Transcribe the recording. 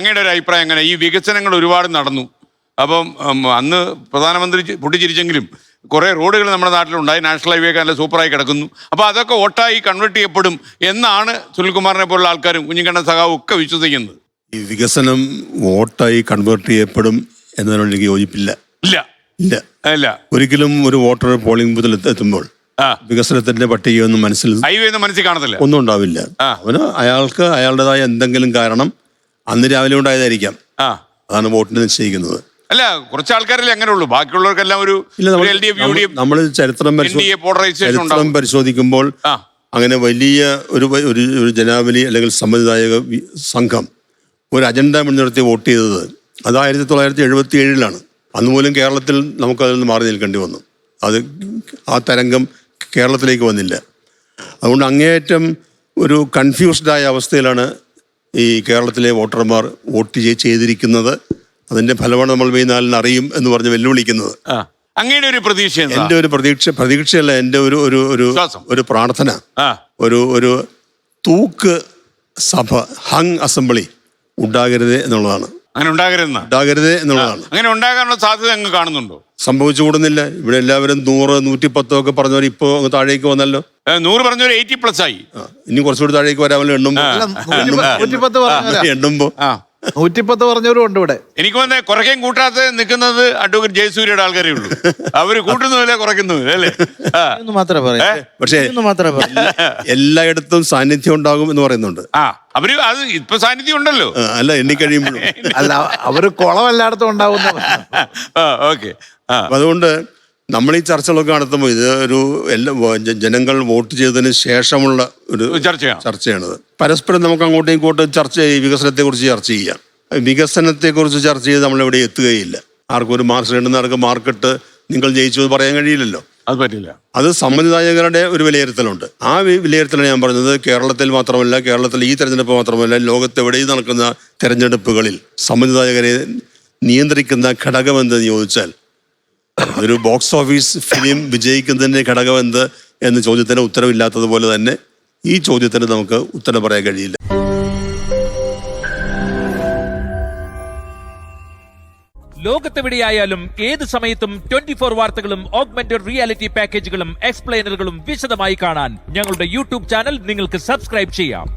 അങ്ങയുടെ ഒരു അഭിപ്രായം എങ്ങനെ? ഈ വികസനങ്ങൾ ഒരുപാട് നടന്നു. അപ്പം അന്ന് പ്രധാനമന്ത്രി പൊട്ടിച്ചിരിച്ചെങ്കിലും കുറേ റോഡുകൾ നമ്മുടെ നാട്ടിലുണ്ടായി. നാഷണൽ ഹൈവേ ഒക്കെ നല്ല സൂപ്പറായി കിടക്കുന്നു. അപ്പോൾ അതൊക്കെ വോട്ടായി കൺവേർട്ട് ചെയ്യപ്പെടും എന്നാണ് സുനിൽകുമാറിനെ പോലുള്ള ആൾക്കാരും കുഞ്ഞിക്കണ്ണൻ സഖാവും ഒക്കെ വിശ്വസിക്കുന്നത്. ഈ വികസനം വോട്ടായി കൺവേർട്ട് ചെയ്യപ്പെടും എന്നതിനോട് എനിക്ക് യോജിപ്പില്ല. ഇല്ല ഇല്ല ഇല്ല ഒരിക്കലും ഒരു വോട്ടർ പോളിംഗ് ബൂത്തിൽ എത്തുമ്പോൾ വികസനത്തിന്റെ പട്ടികയൊന്നും ഹൈവേ ഒന്നും മനസ്സിൽ കാണത്തില്ല, ഒന്നും ഉണ്ടാവില്ല. അവന് അയാൾക്ക് അയാളുടേതായ എന്തെങ്കിലും കാരണം അന്ന് രാവിലെ ഉണ്ടായതായിരിക്കാം. അതാണ് വോട്ടിന് നിശ്ചയിക്കുന്നത്. അല്ല, കുറച്ച് ആൾക്കാരല്ലേ അങ്ങനെ ഉള്ളൂ, ബാക്കിയുള്ളവർക്കെല്ലാം ഒരു നമ്മൾ ചരിത്രം പരിശോധിക്കുമ്പോൾ അങ്ങനെ വലിയ ഒരു ജനാവലി അല്ലെങ്കിൽ സമ്മതിദായക സംഘം ഒരു അജണ്ട മുൻനിർത്തി വോട്ട് ചെയ്തത് അത് 1977-ലാണ്. അന്ന് പോലും കേരളത്തിൽ നമുക്കതിൽ നിന്ന് മാറി നിൽക്കേണ്ടി വന്നു. ആ തരംഗം കേരളത്തിലേക്ക് വന്നില്ല. അതുകൊണ്ട് അങ്ങേയറ്റം ഒരു കൺഫ്യൂസ്ഡായ അവസ്ഥയിലാണ് ഈ കേരളത്തിലെ വോട്ടർമാർ വോട്ട് ചെയ്തിരിക്കുന്നത്. അതിന്റെ ഫലമാണ് നമ്മൾ മെയ് 4-ന് അറിയും എന്ന് പറഞ്ഞ് വെല്ലുവിളിക്കുന്നത്. അങ്ങയുടെ ഒരു പ്രതീക്ഷ? എൻ്റെ ഒരു പ്രതീക്ഷയല്ല, എൻ്റെ ഒരു പ്രാർത്ഥന, ഒരു തൂക്ക് സഭ, ഹങ് അസംബ്ലി ഉണ്ടാകരുത് എന്നുള്ളതാണ്. അങ്ങനെ ഉണ്ടാകരുത് എന്നുള്ളതാണ്. അങ്ങനെ ഉണ്ടാകാനുള്ള സാധ്യത അങ്ങ് കാണുന്നുണ്ടോ? സംഭവിച്ചു കൂടുന്നില്ല. ഇവിടെ എല്ലാവരും 100, 110 ഒക്കെ പറഞ്ഞവർ ഇപ്പോ താഴേക്ക് വന്നല്ലോ. 100 പറഞ്ഞവർ 80+ ആയി. ഇനി കുറച്ചുകൂടി താഴേക്ക് വരാമല്ലോ. എണ്ണുമ്പോ 110 പറഞ്ഞവരും ഉണ്ട് ഇവിടെ. എനിക്ക് വന്നേ കുറയ്ക്കാൻ കൂട്ടാത്ത നിൽക്കുന്നത് അഡ്വക്കേറ്റ് ജയസൂര്യയുടെ ആൾക്കാരേ ഉള്ളൂ. അവര് കൂട്ടുന്നതല്ലേ കുറയ്ക്കുന്നതല്ലേ അല്ലേ? പക്ഷേ എല്ലായിടത്തും സാന്നിധ്യം ഉണ്ടാകും എന്ന് പറയുന്നുണ്ട്. അവര് അത് ഇപ്പൊ സാന്നിധ്യം ഉണ്ടല്ലോ. അല്ല, എണ്ണിക്കഴിയുമ്പോഴും അല്ല, അവര് കുളം എല്ലായിടത്തും ഉണ്ടാവുന്ന. ഓക്കെ. അതുകൊണ്ട് നമ്മൾ ഈ ചർച്ചകളൊക്കെ നടത്തുമ്പോൾ ഇത് ജനങ്ങൾ വോട്ട് ചെയ്തതിന് ശേഷമുള്ള ഒരു ചർച്ചയാണിത്. പരസ്പരം നമുക്ക് അങ്ങോട്ടും ഇങ്ങോട്ടും വികസനത്തെക്കുറിച്ച് ചർച്ച ചെയ്യാം. വികസനത്തെക്കുറിച്ച് ചർച്ച ചെയ്ത് നമ്മളെവിടെ എത്തുകയില്ല. ആർക്കും ഒരു മാർക്സ് ആർക്ക് മാർക്കിട്ട് നിങ്ങൾ ജയിച്ചു എന്ന് പറയാൻ കഴിയില്ലല്ലോ. അത് പറ്റില്ല. അത് സമ്മതിദായകരുടെ ഒരു വിലയിരുത്തലുണ്ട്. ആ വിലയിരുത്തലാണ് ഞാൻ പറഞ്ഞത്. കേരളത്തിൽ മാത്രമല്ല, കേരളത്തിൽ ഈ തെരഞ്ഞെടുപ്പ് മാത്രമല്ല, ലോകത്തെവിടെയും നടക്കുന്ന തെരഞ്ഞെടുപ്പുകളിൽ സമ്മതിദായകരെ നിയന്ത്രിക്കുന്ന ഘടകം എന്തെന്ന് ചോദിച്ചാൽ ഒരു ബോക്സ് ഓഫീസ് ഫിലിം വിജയിക്കുന്നതിൻ്റെ ഘടകം എന്ത് എന്ന ചോദ്യത്തിന് ഉത്തരവില്ലാത്തതുപോലെ തന്നെ ഈ ചോദ്യത്തിന് നമുക്ക് ഉത്തരം പറയാൻ കഴിയില്ല. ലോകത്തെവിടെയായാലും ഏത് സമയത്തും 24 വാർത്തകളും ഓഗ്മെന്റഡ് റിയാലിറ്റി പാക്കേജുകളും എക്സ്പ്ലെയിനറുകളും വിശദമായി കാണാൻ ഞങ്ങളുടെ യൂട്യൂബ് ചാനൽ നിങ്ങൾക്ക് സബ്സ്ക്രൈബ് ചെയ്യാം.